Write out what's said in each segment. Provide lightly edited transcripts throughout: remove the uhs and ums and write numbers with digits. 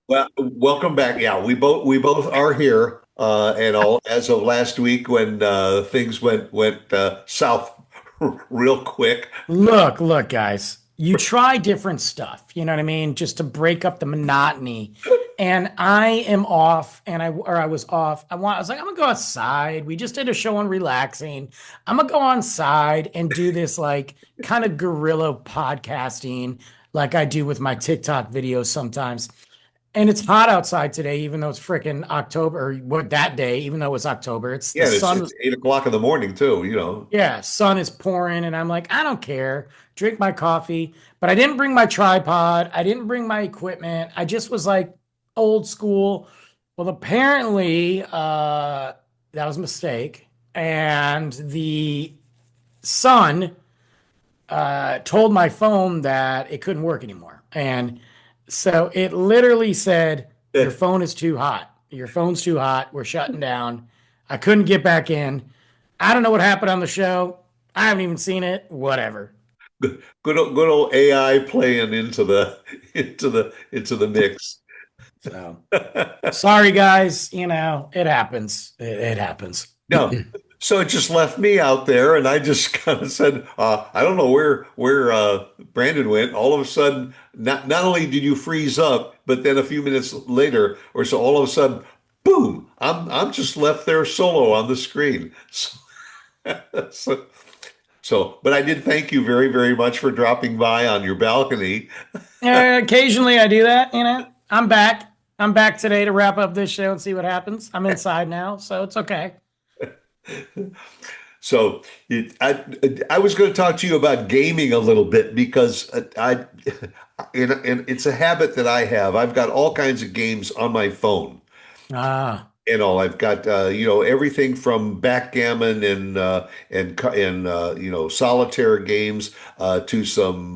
Well, welcome back. Yeah, we both are here, and all as of last week when things went south real quick. Look, guys, you try different stuff, you know what I mean? Just to break up the monotony. And I am off, I was off. I was like, I'm gonna go outside. We just did a show on relaxing. I'm gonna go outside and do this like kind of guerrilla podcasting, like I do with my TikTok videos sometimes. And it's hot outside today, even though it's freaking October, or what that day, even though it's October. It's the Yeah, and it's sun it's was 8 o'clock in the morning too. Yeah, sun is pouring, and I'm like, I don't care. Drink my coffee. But I didn't bring my tripod. I didn't bring my equipment. I just was like old school. Well, apparently, that was a mistake. And the sun told my phone that it couldn't work anymore. And so it literally said, Your phone is too hot. Your phone's too hot. We're shutting down. I couldn't get back in. I don't know what happened on the show. I haven't even seen it. Whatever. Good old AI playing into the into the mix. So sorry, guys. It happens. It happens. No, so it just left me out there, and I just kind of said, I don't know where Brandon went. All of a sudden, not only did you freeze up, but then a few minutes later, or so, all of a sudden, boom! I'm just left there solo on the screen. So, but I did thank you very, very much for dropping by on your balcony. Occasionally, I do that. I'm back. I'm back today to wrap up this show and see what happens. I'm inside now, so it's okay. So I was going to talk to you about gaming a little bit because and it's a habit that I have. I've got all kinds of games on my phone. Ah, I've got everything from backgammon and solitaire games to some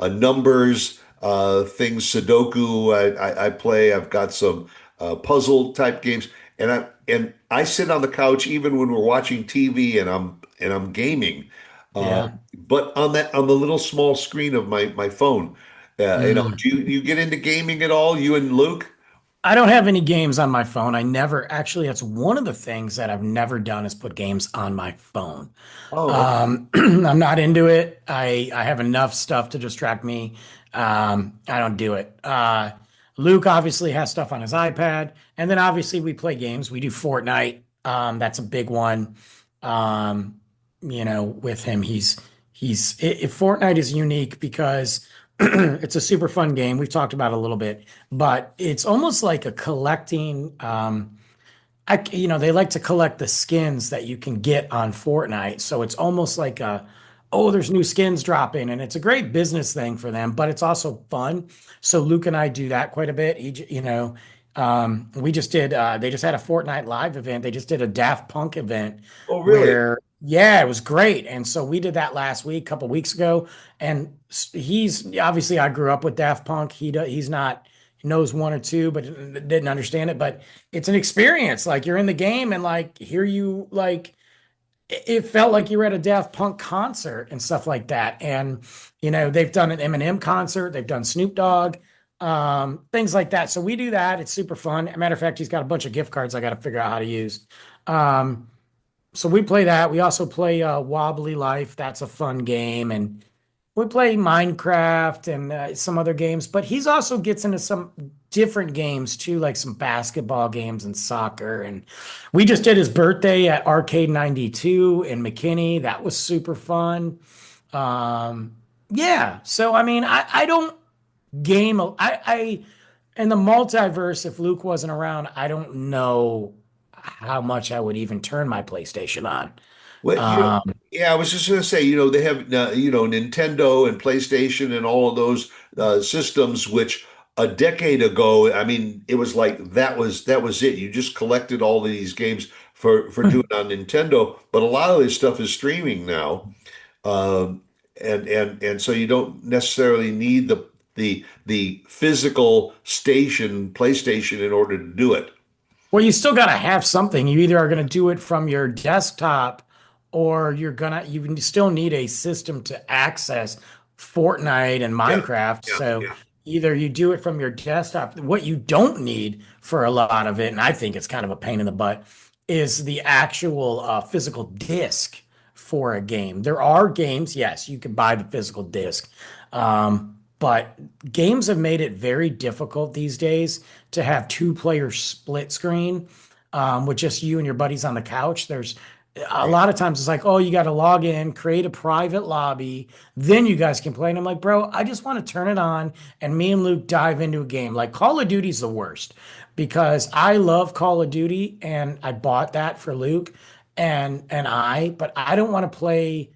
numbers things, Sudoku. I play. I've got some puzzle type games, and I sit on the couch even when we're watching TV and I'm gaming. Uh, yeah. but on the little small screen of my phone, Mm. do you get into gaming at all? You and Luke? I don't have any games on my phone. I never actually, that's one of the things that I've never done is put games on my phone. Oh, okay. I'm not into it. I have enough stuff to distract me. I don't do it. Luke obviously has stuff on his iPad, and then obviously we play games. We do Fortnite. That's a big one. Um, with him, Fortnite is unique because it's a super fun game. We've talked about it a little bit, but it's almost like a collecting. They like to collect the skins that you can get on Fortnite. So it's almost like oh, there's new skins dropping, and it's a great business thing for them, but it's also fun. So Luke and I do that quite a bit. We just did, they just had a Fortnite live event. They just did a Daft Punk event Oh, really? where, yeah, it was great. And so we did that last week, a couple weeks ago. And he's obviously, I grew up with Daft Punk. He's not, he knows one or two, but didn't understand it. But it's an experience. Like you're in the game and like here you like it felt like you were at a Daft Punk concert and stuff like that. And they've done an Eminem concert, they've done Snoop Dogg, things like that. So we do that. It's super fun. As a matter of fact, he's got a bunch of gift cards I got to figure out how to use. Um, so we play that. We also play Wobbly Life. That's a fun game, and we play Minecraft and some other games, but he's also gets into some different games too, like some basketball games and soccer. And we just did his birthday at Arcade 92 in McKinney. That was super fun. Yeah. So, I mean, I don't game. In the multiverse, if Luke wasn't around, I don't know how much I would even turn my PlayStation on. Well, Um, yeah, I was just going to say, they have, Nintendo and PlayStation and all of those systems, which a decade ago, I mean, it was like that was it. You just collected all of these games for doing on Nintendo, but a lot of this stuff is streaming now, um, and so you don't necessarily need the physical station, PlayStation, in order to do it. Well, you still got to have something. You either are going to do it from your desktop or you still need a system to access Fortnite and Yeah, Minecraft. yeah, So yeah. either you do it from your desktop. What you don't need for a lot of it, and I think it's kind of a pain in the butt, is the actual physical disc for a game. There are games, yes, you can buy the physical disc, but games have made it very difficult these days to have two-player split screen with just you and your buddies on the couch. There's a Right. lot of times it's like, oh, you got to log in, create a private lobby, then you guys can play. And I'm like, bro, I just want to turn it on and me and Luke dive into a game. Like Call of Duty's the worst because I love Call of Duty and I bought that for Luke but I don't want to play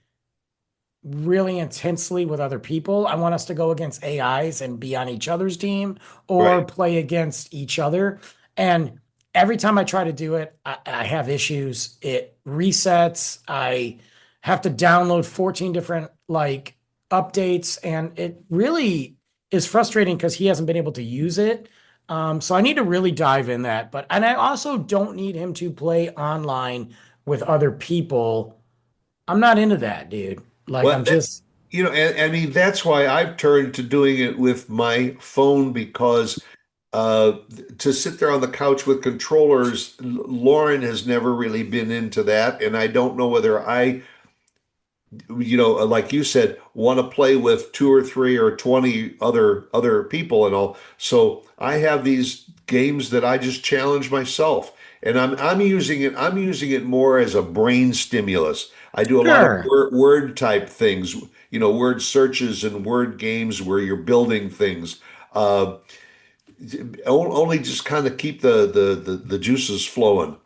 really intensely with other people. I want us to go against AIs and be on each other's team or Right. play against each other. And every time I try to do it, I have issues. It resets. I have to download 14 different like updates, and it really is frustrating because he hasn't been able to use it. So I need to really dive in that. And I also don't need him to play online with other people. I'm not into that, dude. Like Well, I'm just and I mean, that's why I've turned to doing it with my phone because to sit there on the couch with controllers, Lauren has never really been into that. And I don't know whether like you said, want to play with two or three or 20 other people and all. So I have these games that I just challenge myself. And I'm using it more as a brain stimulus. I do a lot of sure. word type things, word searches and word games where you're building things. Uh, Only just kind of keep the juices flowing.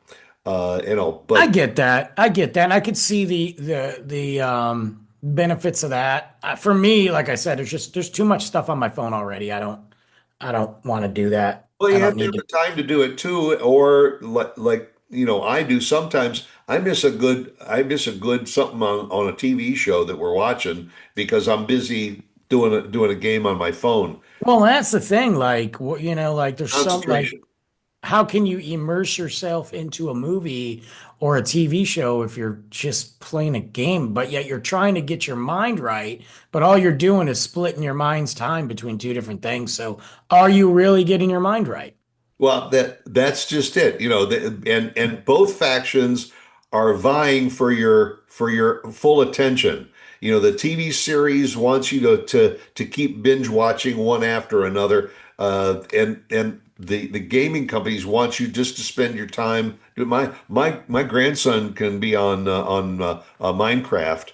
I But get that. I get that. And I could see the benefits of that. For me, like I said, there's too much stuff on my phone already. I don't want to do that. well, I you don't have to need have to. the time to do it too, or like I do sometimes. I miss a good something on a TV show that we're watching because I'm busy doing a game on my phone. Well, that's the thing. Like, like there's some like Concentration. how can you immerse yourself into a movie or a TV show if you're just playing a game, but yet you're trying to get your mind right, but all you're doing is splitting your mind's time between two different things. So, are you really getting your mind right? Well, that's just it. And both factions are vying for your full attention. The TV series wants you to keep binge watching one after another, and the gaming companies want you just to spend your time. My grandson can be on Minecraft,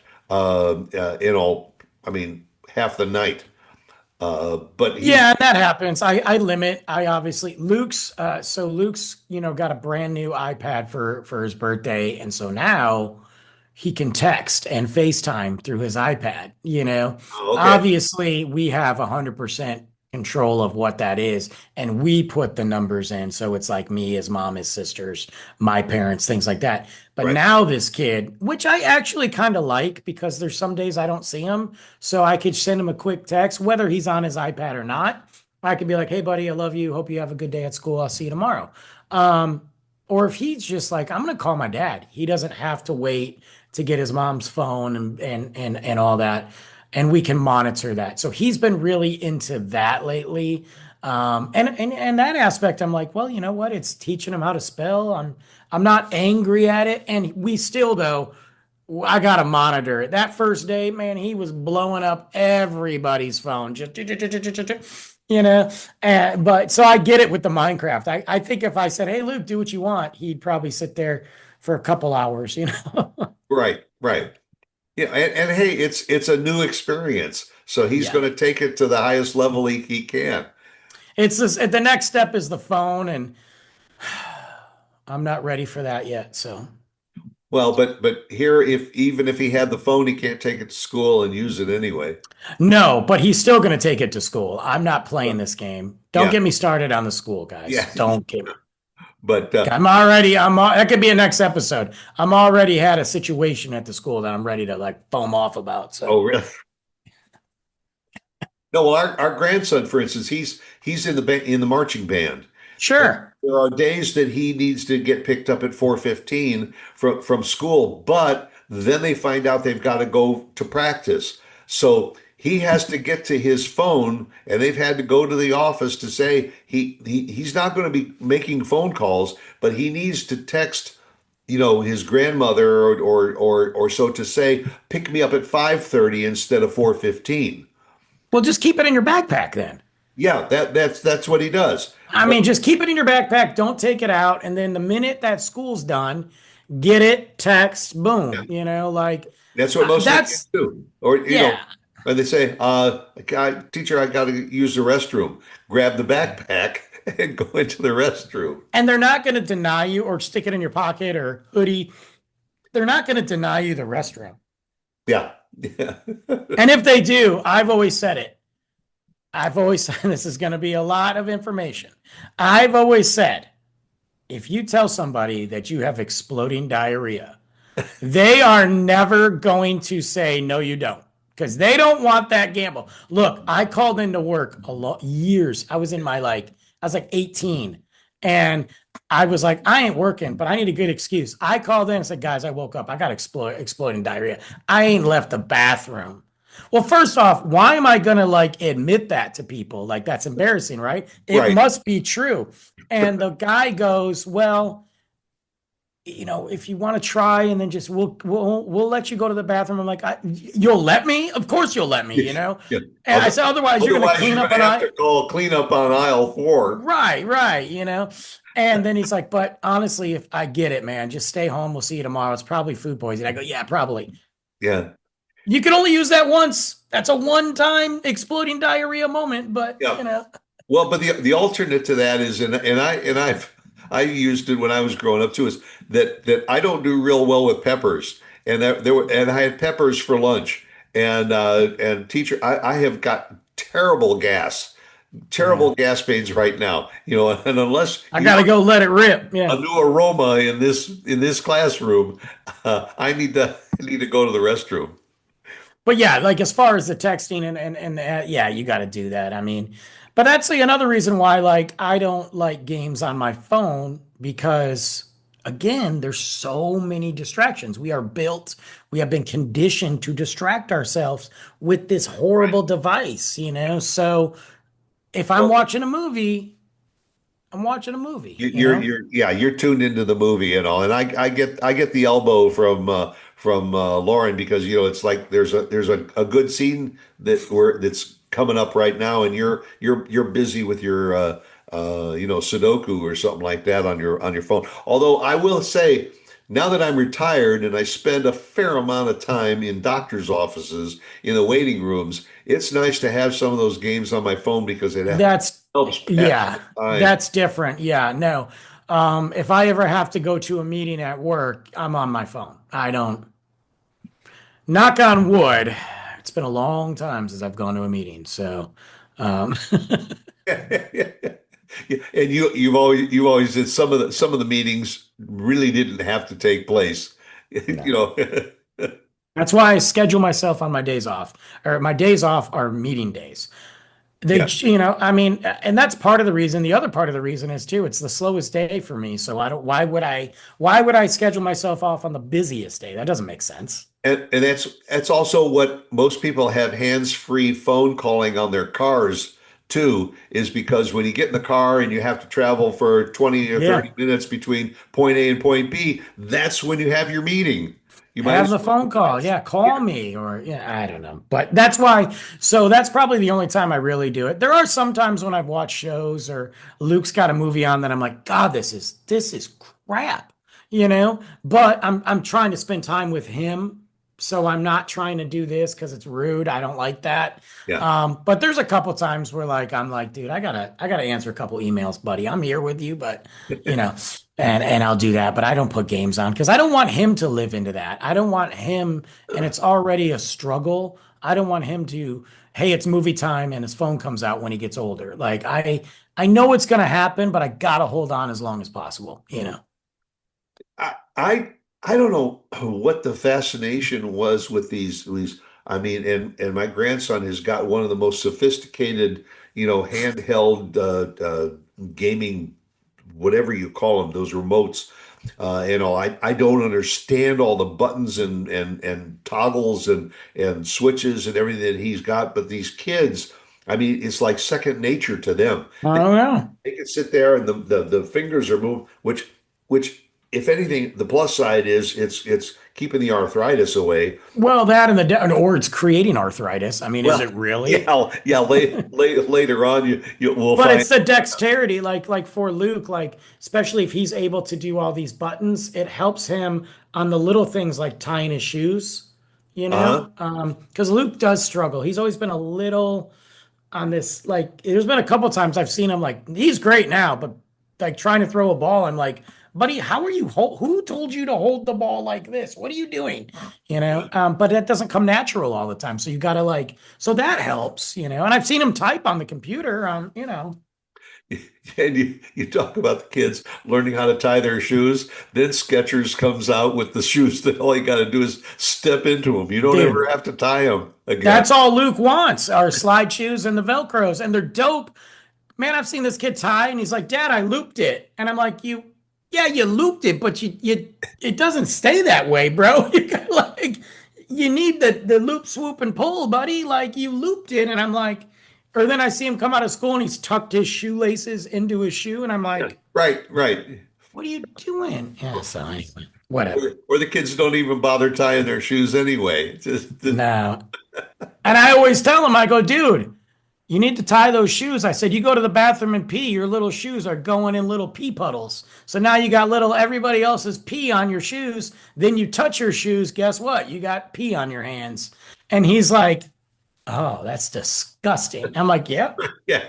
I mean, half the night. But he's Yeah, that happens. I limit. I obviously Luke's, got a brand new iPad for his birthday, and so now he can text and FaceTime through his iPad. okay, Obviously, we have 100% control of what that is, and we put the numbers in. So it's like me, his mom, his sisters, my parents, things like that. But right. now this kid, which I actually kind of like because there's some days I don't see him, so I could send him a quick text, whether he's on his iPad or not. I could be like, "Hey, buddy, I love you. Hope you have a good day at school. I'll see you tomorrow." Um, or if he's just like, "I'm gonna call my dad," he doesn't have to wait to get his mom's phone and all that, and we can monitor that. So he's been really into that lately. And that aspect, I'm like, well, you know what? It's teaching him how to spell. I'm not angry at it, and we still though. I gotta monitor it. That first day, man, he was blowing up everybody's phone. Just you know. But so I get it with the Minecraft. I think if I said, "Hey, Luke, do what you want," he'd probably sit there for a couple hours. Right, right. Yeah, and hey, it's a new experience. So he's Yeah. going to take it to the highest level he can. It's this. The next step is the phone, and I'm not ready for that yet. So Well, but here, if even if he had the phone, he can't take it to school and use it anyway. no, but he's still gonna take it to school. I'm not playing But this game. Don't yeah, get me started on the school, guys. yeah. Don't get me. But That could be a next episode. I'm already had a situation at the school that I'm ready to like foam off about. oh, So really? No, well, our grandson, for instance, he's in the marching band. And sure. there are days that he needs to get picked up at 4:15 from school, but then they find out they've got to go to practice. So he has to get to his phone, and they've had to go to the office to say he's not going to be making phone calls, but he needs to text, his grandmother or so to say, pick me up at 5:30 instead of 4:15. Well, just keep it in your backpack then. Yeah, that's what he does. I But mean, just keep it in your backpack. Don't take it out. And then the minute that school's done, get it, text, yeah, boom. Like that's what most of the kids that's, do. Or, yeah. and they say, teacher, I got to use the restroom. Grab the backpack and go into the restroom. And they're not going to deny you or stick it in your pocket or hoodie. They're not going to deny you the restroom. Yeah. Yeah. And if they do, I've always said it. I've always said this is going to be a lot of information. I've always said if you tell somebody that you have exploding diarrhea, they are never going to say, no, you don't, because they don't want that gamble. Look, I called into work a lot years. I was like 18 and I was like, I ain't working, but I need a good excuse. I called in and said, guys, I woke up. I got exploding diarrhea. I ain't left the bathroom. Well, first off, why am I going to admit that to people? Like, that's embarrassing, right? It Right. must be true. And the guy goes, well, if you want to try and then just we'll let you go to the bathroom. I'm like, you'll let me? Of course you'll let me, Yeah. And I said, otherwise you're going to Otherwise, you're clean going up to an have aisle. to clean up on aisle 4. Right. And then he's like, but honestly, if I get it, man, just stay home. We'll see you tomorrow. It's probably food poisoning. I go, yeah, probably. Yeah. You can only use that once. That's a one-time exploding diarrhea moment, but Yeah. Well, but the alternate to that is, I used it when I was growing up too, is that I don't do real well with peppers, and I had peppers for lunch, and teacher, I have got yeah. terrible gas pains right now, and unless I gotta go let it rip. a Yeah. new aroma in this classroom, I need to go to the restroom. But yeah, like as far as the texting yeah, you got to do that. I mean, but that's another reason why I don't like games on my phone because again, there's so many distractions. We have been conditioned to distract ourselves with this horrible device. So if I'm Well, watching a movie, I'm watching a movie, you're tuned into the movie and all, and I get the elbow from Lauren, because it's like there's a good scene that's coming up right now, and you're busy with your Sudoku or something like that on your phone. Although I will say, now that I'm retired and I spend a fair amount of time in doctors' offices in the waiting rooms, it's nice to have some of those games on my phone because it That's helps pass yeah, the time. that's different. Yeah, no. If I ever have to go to a meeting at work, I'm on my phone. I don't knock on wood. It's been a long time since I've gone to a meeting. So um Yeah, and you've always said some of the meetings really didn't have to take place. You no. know. That's why I schedule myself on my days off. Or my days off are meeting days. Yeah. I mean, and that's part of the reason. The other part of the reason is too, it's the slowest day for me. So I don't, why would I schedule myself off on the busiest day? That doesn't make sense. And that's also what most people have hands-free phone calling on their cars too, is because when you get in the car and you have to travel for 20 or Yeah. 30 minutes between point A and point B, that's when you have your meeting. You might Have as the well. phone call. Yeah. Call me or yeah, I don't know. But that's why. So that's probably the only time I really do it. There are some times when I've watched shows or Luke's got a movie on that I'm like, God, this is crap, but I'm trying to spend time with him. So I'm not trying to do this because it's rude. I don't like that. Yeah. But there's a couple times where I'm like, dude, I gotta answer a couple emails, buddy. I'm here with you, but you know, and I'll do that, but I don't put games on because I don't want him to live into that. I don't want him, and it's already a struggle. I don't want him to, hey, it's movie time, and his phone comes out when he gets older. I know it's gonna happen, but I gotta hold on as long as possible. I don't know what the fascination was with these. I mean, and my grandson has got one of the most sophisticated, handheld gaming, whatever you call them, those remotes. I don't understand all the buttons and toggles and switches and everything that he's got, but these kids, I mean, it's like second nature to them. I don't know. They can sit there and the fingers are moved, which if anything, the plus side is it's keeping the arthritis away. Well, that and or it's creating arthritis. I mean, is Well, it really? yeah, later on you will But find. it's the dexterity, like for Luke, like especially if he's able to do all these buttons, it helps him on the little things like tying his shoes, you Uh-huh. know? Because Luke does struggle. He's always been a little on this, like, there's been a couple times I've seen him like he's great now, but like trying to throw a ball, I'm like, buddy, how are you who told you to hold the ball like this? What are you doing? But that doesn't come natural all the time. So you gotta like, so that helps, and I've seen him type on the computer, And you talk about the kids learning how to tie their shoes. Then Skechers comes out with the shoes that all you got to do is step into them. You don't ever dude. have to tie them again. That's all Luke wants are slide shoes and the Velcros, and they're dope. Man, I've seen this kid tie, and he's like, "Dad, I looped it," and I'm like, yeah, you looped it, but it doesn't stay that way, bro. You got like, you need the loop, swoop, and pull, buddy. Like you looped it, and I'm like, or then I see him come out of school and he's tucked his shoelaces into his shoe, and I'm Yeah, like, right, right. what are you doing? Yeah, so anyway, Or, whatever. or the kids don't even bother tying their shoes anyway. No, and I always tell him, I go, dude. You need to tie those shoes. I said, you go to the bathroom and pee, your little shoes are going in little pee puddles. So now you got little everybody else's pee on your shoes. Then you touch your shoes. Guess what? You got pee on your hands. And he's like, oh, that's disgusting. I'm like, yep, Yeah.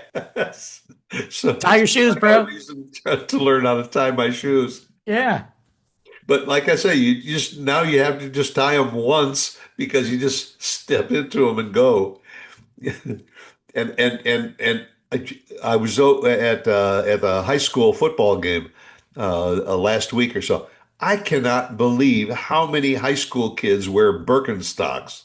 So tie your shoes, I got a bro. reason to learn how to tie my shoes. Yeah. But like I say, you just now you have to just tie them once because you just step into them and go. And I was at a high school football game last week or so. I cannot believe how many high school kids wear Birkenstocks.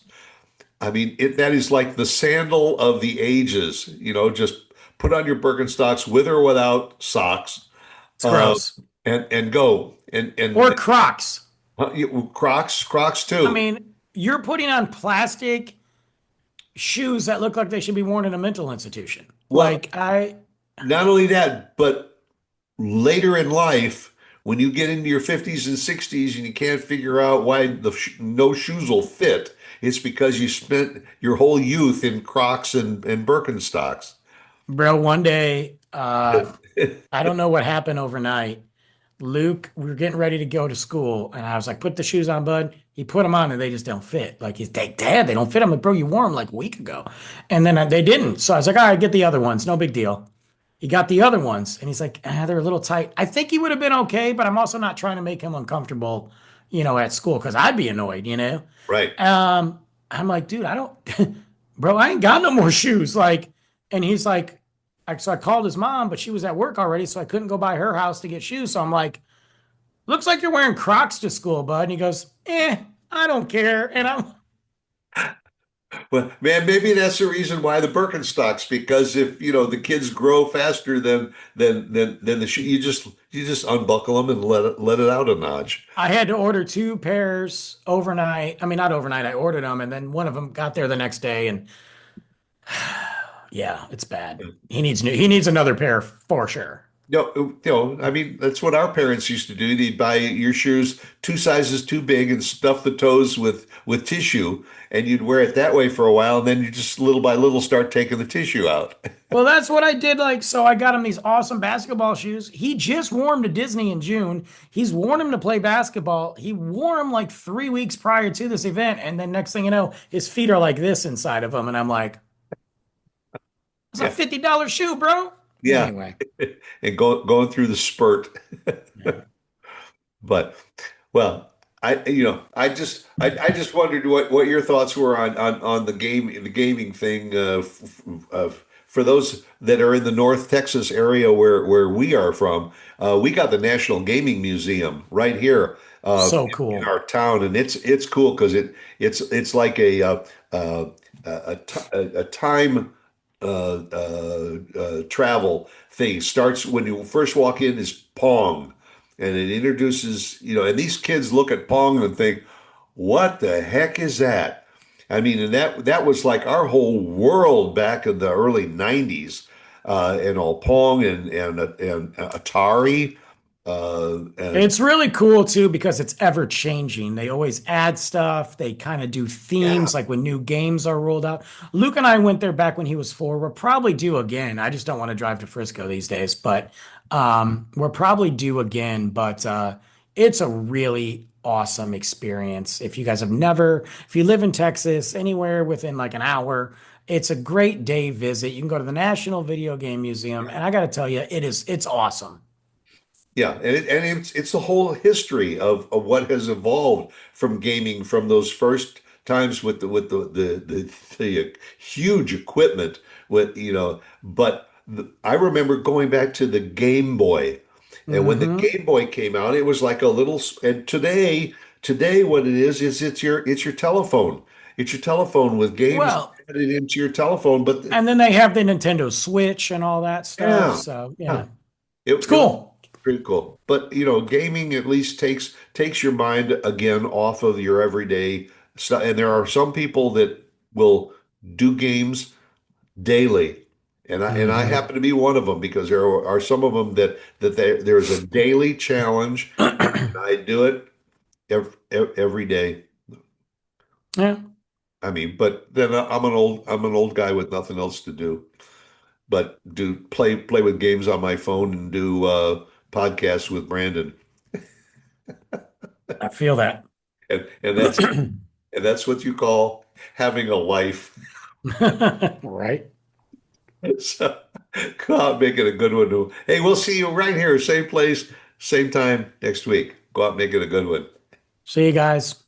I mean, that is like the sandal of the ages. Just put on your Birkenstocks with or without socks, It's uh, gross. and go. Or Crocs. Crocs I too. mean, you're putting on plastic shoes that look like they should be worn in a mental institution. Well, not only that, but later in life, when you get into your 50s and 60s and you can't figure out why no shoes will fit, it's because you spent your whole youth in Crocs and Birkenstocks. bro, one day, I don't know what happened overnight. Luke, we were getting ready to go to school, and I was like, "Put the shoes on, bud." He put them on, and they just don't fit. Like he's like, "Dad, they don't fit." I'm like, "Bro, you wore them like a week ago," and then they didn't. So I was like, "All right, get the other ones. No big deal." He got the other ones, and he's like, "They're a little tight." I think he would have been okay, but I'm also not trying to make him uncomfortable, at school because I'd be annoyed. Right. I'm like, dude, I don't, bro, I ain't got no more shoes. Like, and he's like, so I called his mom, but she was at work already, so I couldn't go by her house to get shoes. So I'm like, looks like you're wearing Crocs to school, bud. And he goes, I don't care. And I'm, Well, man, maybe that's the reason why the Birkenstocks, because if the kids grow faster than the shoe, you just unbuckle them and let it out a notch. I had to order two pairs overnight. I mean, not overnight. I ordered them, and then one of them got there the next day, and yeah, it's bad. He needs another pair for sure. I mean, that's what our parents used to do. They'd buy your shoes two sizes too big and stuff the toes with tissue, and you'd wear it that way for a while, and then you just little by little start taking the tissue out. Well, that's what I did. Like, so I got him these awesome basketball shoes. He just wore them to Disney in June. He's worn them to play basketball. He wore them like 3 weeks prior to this event. And then next thing you know, his feet are like this inside of them. And I'm like, it's a Yeah, $50 shoe, bro. yeah, Anyway. and going through the spurt. Yeah. But well, I just wondered what your thoughts were on the gaming thing for those that are in the North Texas area where we are from. We got the National Gaming Museum right here So in cool. our town, and it's cool because it's like a time travel thing. Starts when you first walk in is Pong. and it introduces, and these kids look at Pong and think, what the heck is that? I mean, and that was like our whole world back in the early 90s, and all Pong and Atari, and It's really cool too because it's ever changing. They always add stuff. They kind of do yeah, themes like when new games are rolled out. Luke and I went there back when he was 4. We'll probably do again. I just don't want to drive to Frisco these days, but we'll probably do again. But it's a really awesome experience. If you guys have never, if you live in Texas, anywhere within like an hour, it's a great day visit. You can go to the National Video Game Museum, and I got to tell you, it's awesome. yeah, and it's the whole history of what has evolved from gaming from those first times with the huge equipment with but I remember going back to the Game Boy, and when the Hmm. Game Boy came out, it was like a little and today what it is it's your telephone. It's your telephone with games Well, added into your telephone, but and then they have the Nintendo Switch and all that stuff. yeah. So Yeah. yeah, it's It was cool. pretty cool. But gaming at least takes your mind again off of your everyday stuff. And there are some people that will do games daily. And I Hmm. happen to be one of them because there are some of them there's a daily challenge. I do it every day. Yeah. I mean, but then I'm an old guy with nothing else to do but do play with games on my phone and do podcasts with Brandon. I feel that. And that's what you call having a life. Right. So go out and make it a good one. Hey, we'll see you right here, same place, same time next week. Go out and make it a good one. See you guys.